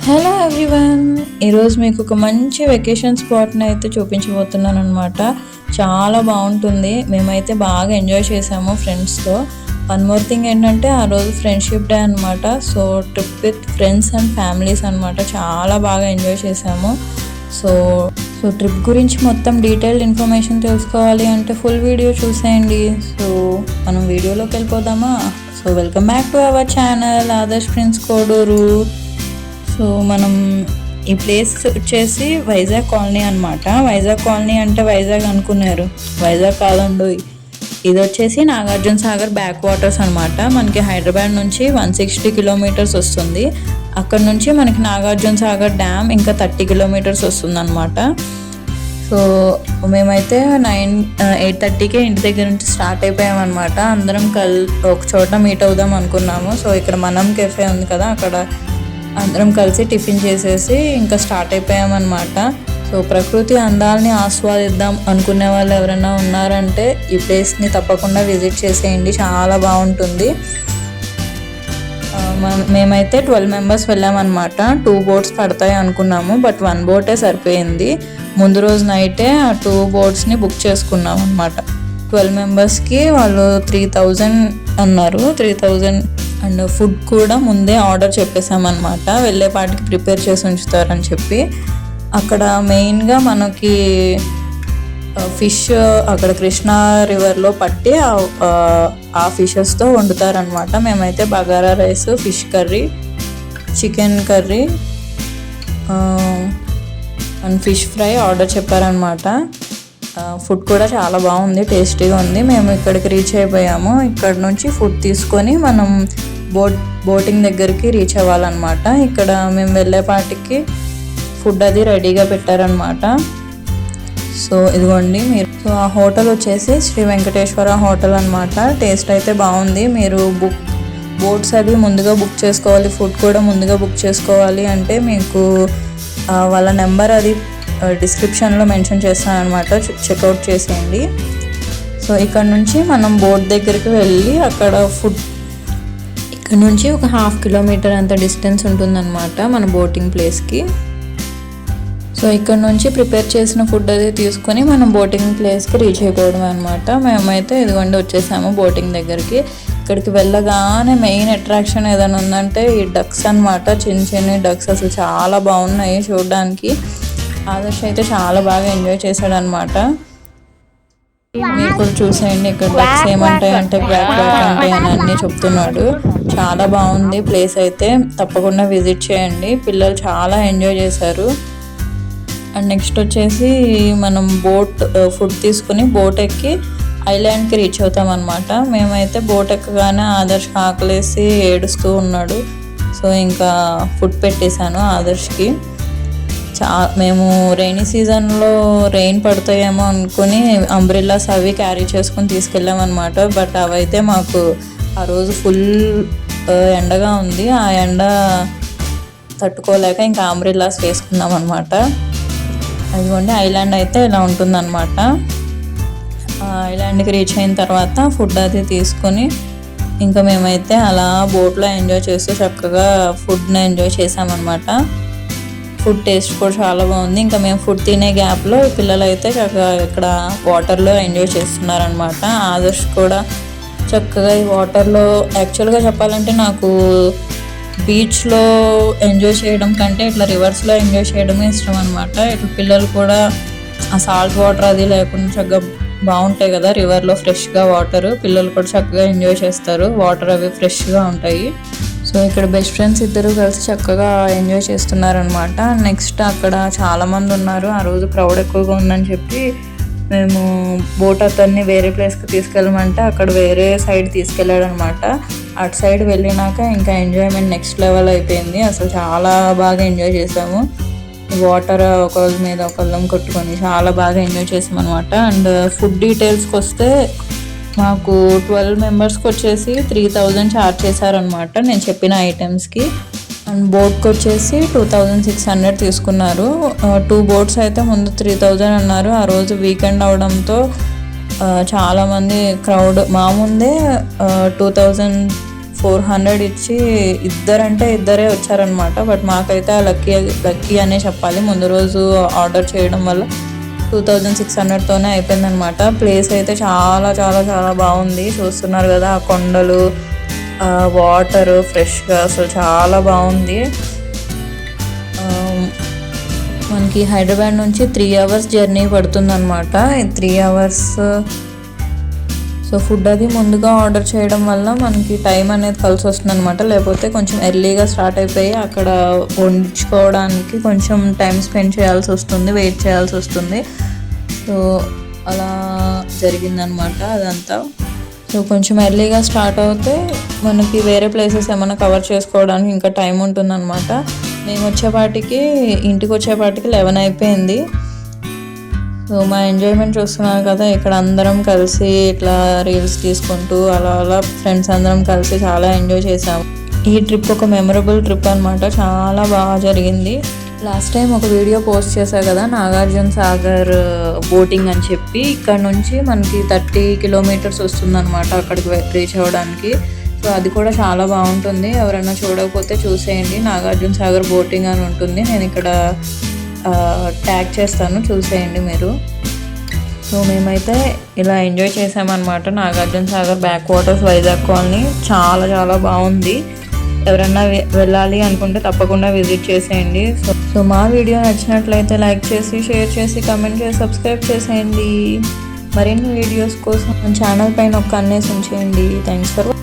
Hello everyone, ఈరోజు మీకు ఒక మంచి వెకేషన్ స్పాట్ని అయితే చూపించబోతున్నాను అనమాట. చాలా బాగుంటుంది. మేమైతే బాగా ఎంజాయ్ చేసాము ఫ్రెండ్స్తో. వన్ మోర్ థింగ్ ఏంటంటే ఆ రోజు ఫ్రెండ్షిప్ డే అనమాట. So trip with friends and families అనమాట. చాలా బాగా ఎంజాయ్ చేసాము. సో ట్రిప్ గురించి మొత్తం డీటెయిల్డ్ ఇన్ఫర్మేషన్ తెలుసుకోవాలి అంటే ఫుల్ వీడియో చూసేయండి. సో మనం వీడియోలోకి వెళ్ళిపోదామా? So welcome back to our channel Adarsh friends Koduru. So మనం ఈ ప్లేస్ వచ్చేసి వైజాగ్ కాలనీ అనమాట. వైజాగ్ కాలనీ అంటే వైజాగ్ అనుకున్నారు, వైజాగ్ కాదండి. ఇది వచ్చేసి నాగార్జున సాగర్ బ్యాక్ వాటర్స్ అనమాట. మనకి హైదరాబాద్ నుంచి 160 కిలోమీటర్స్ వస్తుంది. అక్కడ నుంచి మనకి నాగార్జున సాగర్ డ్యామ్ ఇంకా 30 కిలోమీటర్స్ వస్తుంది అనమాట. సో మేమైతే 8:30కే ఇంటి దగ్గర నుంచి స్టార్ట్ అయిపోయాం అనమాట. అందరం ఒక చోట మీట్ అవుదాం అనుకున్నాము. సో ఇక్కడ మనం కెఫే ఉంది కదా, అక్కడ అందరం కలిసి టిఫిన్ చేసేసి ఇంకా స్టార్ట్ అయిపోయామన్నమాట. సో ప్రకృతి అందాలని ఆస్వాదిద్దాం అనుకునే వాళ్ళు ఎవరైనా ఉన్నారంటే ఈ ప్లేస్ని తప్పకుండా విజిట్ చేసేయండి. చాలా బాగుంటుంది. మేమైతే 12 మెంబర్స్ వెళ్ళామన్నమాట. 2 బోట్స్ పడతాయి అనుకున్నాము, బట్ 1 బోటే సరిపోయింది. ముందు రోజు నైటే ఆ 2 బోట్స్ని బుక్ చేసుకున్నాం అనమాట. 12 మెంబర్స్కి వాళ్ళు 3000 అన్నారు. 3000 అండ్ ఫుడ్ కూడా ముందే ఆర్డర్ చెప్పేసామన్నమాట. వెళ్ళేపాటికి ప్రిపేర్ చేసి ఉంచుతారని చెప్పి. అక్కడ మెయిన్గా మనకి ఫిష్ అక్కడ కృష్ణా రివర్లో పట్టి ఆ ఫిషెస్తో వండుతారనమాట. మేమైతే bagara rice, fish curry, chicken curry and fish fry order చెప్పారనమాట. ఫుడ్ కూడా చాలా బాగుంది, టేస్టీగా ఉంది. మేము ఇక్కడికి రీచ్ అయిపోయాము. ఇక్కడ నుంచి ఫుడ్ తీసుకొని మనం బోటింగ్ దగ్గరికి రీచ్ అవ్వాలన్నమాట. ఇక్కడ మేము వెళ్ళేపాటికి ఫుడ్ అది రెడీగా పెట్టారనమాట. సో ఇదిగోండి మీరు. సో ఆ హోటల్ వచ్చేసి శ్రీ వెంకటేశ్వర హోటల్ అనమాట. టేస్ట్ అయితే బాగుంది. మీరు బోట్స్ అది ముందుగా బుక్ చేసుకోవాలి, ఫుడ్ కూడా ముందుగా బుక్ చేసుకోవాలి అంటే మీకు వాళ్ళ నెంబర్ అది డిస్క్రిప్షన్లో మెన్షన్ చేస్తాను అనమాట. చెక్అవుట్ చేసేయండి. సో ఇక్కడ నుంచి మనం బోట్ దగ్గరికి వెళ్ళి అక్కడ ఫుడ్, ఇక్కడ నుంచి ఒక 1/2 కిలోమీటర్ అంత డిస్టెన్స్ ఉంటుందన్నమాట మన బోటింగ్ ప్లేస్కి. సో ఇక్కడ నుంచి ప్రిపేర్ చేసిన ఫుడ్ అది తీసుకొని మనం బోటింగ్ ప్లేస్కి రీచ్ అయిపోవడం అనమాట. మేమైతే ఇదిగోండి వచ్చేసాము బోటింగ్ దగ్గరికి. ఇక్కడికి వెళ్ళగానే మెయిన్ అట్రాక్షన్ ఏదైనా ఉందంటే ఈ డక్స్ అనమాట. చిన్న డక్స్ అసలు చాలా బాగున్నాయి చూడడానికి. ఆదర్శ్ అయితే చాలా బాగా ఎంజాయ్ చేశాడు అనమాట. మీరు కూడా చూసేయండి. ఇక్కడ డక్స్ ఏమంటాయి అంటే బ్లాక్ ఉంటాయి అని అన్నీ చెప్తున్నాడు. చాలా బాగుంది ప్లేస్ అయితే. తప్పకుండా విజిట్ చేయండి. పిల్లలు చాలా ఎంజాయ్ చేశారు. అండ్ నెక్స్ట్ వచ్చేసి మనం ఫుడ్ తీసుకుని బోట్ ఎక్కి ఐలాండ్కి రీచ్ అవుతాం అనమాట. మేమైతే బోట్ ఎక్కగానే ఆదర్శ్ ఆకలేసి ఏడుస్తూ ఉన్నాడు. సో ఇంకా ఫుడ్ పెట్టేశాను ఆదర్శ్కి. మేము రైనీ సీజన్లో రెయిన్ పడతాయేమో అనుకుని అంబ్రిల్లాస్ అవి క్యారీ చేసుకుని తీసుకెళ్ళామన్నమాట. బట్ అవైతే మాకు ఆ రోజు ఫుల్ ఎండగా ఉంది. ఆ ఎండ తట్టుకోలేక ఇంకా అంబ్రిల్లాస్ వేసుకున్నాం అనమాట. అదిగోండి ఐలాండ్ అయితే ఇలా ఉంటుందన్నమాట. ఐలాండ్కి రీచ్ అయిన తర్వాత ఫుడ్ అది తీసుకొని ఇంకా మేమైతే అలా బోట్లో ఎంజాయ్ చేస్తూ చక్కగా ఫుడ్ని ఎంజాయ్ చేసామన్నమాట. ఫుడ్ టేస్ట్ కూడా చాలా బాగుంది. ఇంకా మేము ఫుడ్ తినే గ్యాప్లో పిల్లలు అయితే చక్కగా ఇక్కడ వాటర్లో ఎంజాయ్ చేస్తున్నారనమాట. ఆదర్శ్ కూడా చక్కగా ఈ వాటర్లో, యాక్చువల్గా చెప్పాలంటే నాకు బీచ్లో ఎంజాయ్ చేయడం కంటే ఇట్లా రివర్స్లో ఎంజాయ్ చేయడమే ఇష్టం అనమాట. ఇట్లా పిల్లలు కూడా ఆ సాల్ట్ వాటర్ అది లేకుండా చక్కగా బాగుంటాయి కదా రివర్లో ఫ్రెష్గా వాటర్. పిల్లలు కూడా చక్కగా ఎంజాయ్ చేస్తారు. వాటర్ అవి ఫ్రెష్గా ఉంటాయి. సో ఇక్కడ బెస్ట్ ఫ్రెండ్స్ ఇద్దరు కలిసి చక్కగా ఎంజాయ్ చేస్తున్నారనమాట. నెక్స్ట్ అక్కడ చాలామంది ఉన్నారు. ఆ రోజు క్రౌడ్ ఎక్కువగా ఉందని చెప్పి మేము బోట్ అతన్ని వేరే ప్లేస్కి తీసుకెళ్ళమంటే అక్కడ వేరే సైడ్ తీసుకెళ్ళాడు అనమాట. అటు సైడ్ వెళ్ళినాక ఇంకా ఎంజాయ్మెంట్ నెక్స్ట్ లెవెల్ అయిపోయింది. అసలు చాలా బాగా ఎంజాయ్ చేసాము. వాటర్ ఒకళ్ళ మీద ఒకళ్ళం కొట్టుకొని చాలా బాగా ఎంజాయ్ చేసాం అనమాట. అండ్ ఫుడ్ డీటెయిల్స్కి వస్తే మాకు 12 మెంబర్స్కి వచ్చేసి 3000 ఛార్జ్ చేశారనమాట నేను చెప్పిన ఐటమ్స్కి. అండ్ బోట్కి వచ్చేసి 2600 తీసుకున్నారు. 2 బోట్స్ అయితే ముందు 3000 అన్నారు. ఆ రోజు వీకెండ్ అవడంతో చాలామంది క్రౌడ్ మా ముందే 2000 400 ఇచ్చి ఇద్దరంటే ఇద్దరే వచ్చారనమాట. బట్ మాకైతే లక్కీ అనే చెప్పాలి. ముందు రోజు ఆర్డర్ చేయడం వల్ల 2600తోనే అయిపోయిందనమాట. ప్లేస్ అయితే చాలా చాలా చాలా బాగుంది. చూస్తున్నారు కదా ఆ కొండలు, వాటర్ ఫ్రెష్గా, అసలు చాలా బాగుంది. మనకి హైదరాబాద్ నుంచి 3 hours జర్నీ పడుతుందన్నమాట. 3 hours. సో ఫుడ్ అది ముందుగా ఆర్డర్ చేయడం వల్ల మనకి టైం అనేది కలిసి వస్తుంది అనమాట. లేకపోతే కొంచెం ఎర్లీగా స్టార్ట్ అయిపోయి అక్కడ వండించుకోవడానికి కొంచెం టైం స్పెండ్ చేయాల్సి వస్తుంది, వెయిట్ చేయాల్సి వస్తుంది. సో అలా జరిగిందనమాట అదంతా. సో కొంచెం ఎర్లీగా స్టార్ట్ అవుతే మనకి వేరే ప్లేసెస్ ఏమైనా కవర్ చేసుకోవడానికి ఇంకా టైం ఉంటుందన్నమాట. మేము ఇంటికి వచ్చేపాటికి 11 అయిపోయింది. సో మా ఎంజాయ్మెంట్ చూస్తున్నారు కదా, ఇక్కడ అందరం కలిసి ఇట్లా రీల్స్ తీసుకుంటూ అలా ఫ్రెండ్స్ అందరం కలిసి చాలా ఎంజాయ్ చేసాము. ఈ ట్రిప్ ఒక మెమరబుల్ ట్రిప్ అనమాట. చాలా బాగా జరిగింది. లాస్ట్ టైం ఒక వీడియో పోస్ట్ చేశా కదా, నాగార్జున సాగర్ బోటింగ్ అని చెప్పి. ఇక్కడ నుంచి మనకి 30 kilometers వస్తుందన్నమాట అక్కడికి రీచ్ అవ్వడానికి. సో అది కూడా చాలా బాగుంటుంది. ఎవరైనా చూడకపోతే చూసేయండి. నాగార్జున సాగర్ బోటింగ్ అని ఉంటుంది. నేను ఇక్కడ ట్యాగ్ చేస్తాను, చూసేయండి మీరు. సో మేమైతే ఇలా ఎంజాయ్ చేసామన్నమాట. Nagarjuna Sagar back waters, Vizag colony చాలా చాలా బాగుంది. ఎవరన్నా వెళ్ళాలి అనుకుంటే తప్పకుండా విజిట్ చేసేయండి. సో మా వీడియో నచ్చినట్లయితే లైక్ చేసి, షేర్ చేసి, కమెంట్ చేసి, సబ్స్క్రైబ్ చేసేయండి. మరిన్ని వీడియోస్ కోసం మన ఛానల్ పైన ఒక కన్నేసి ఉంచేయండి. Thanks for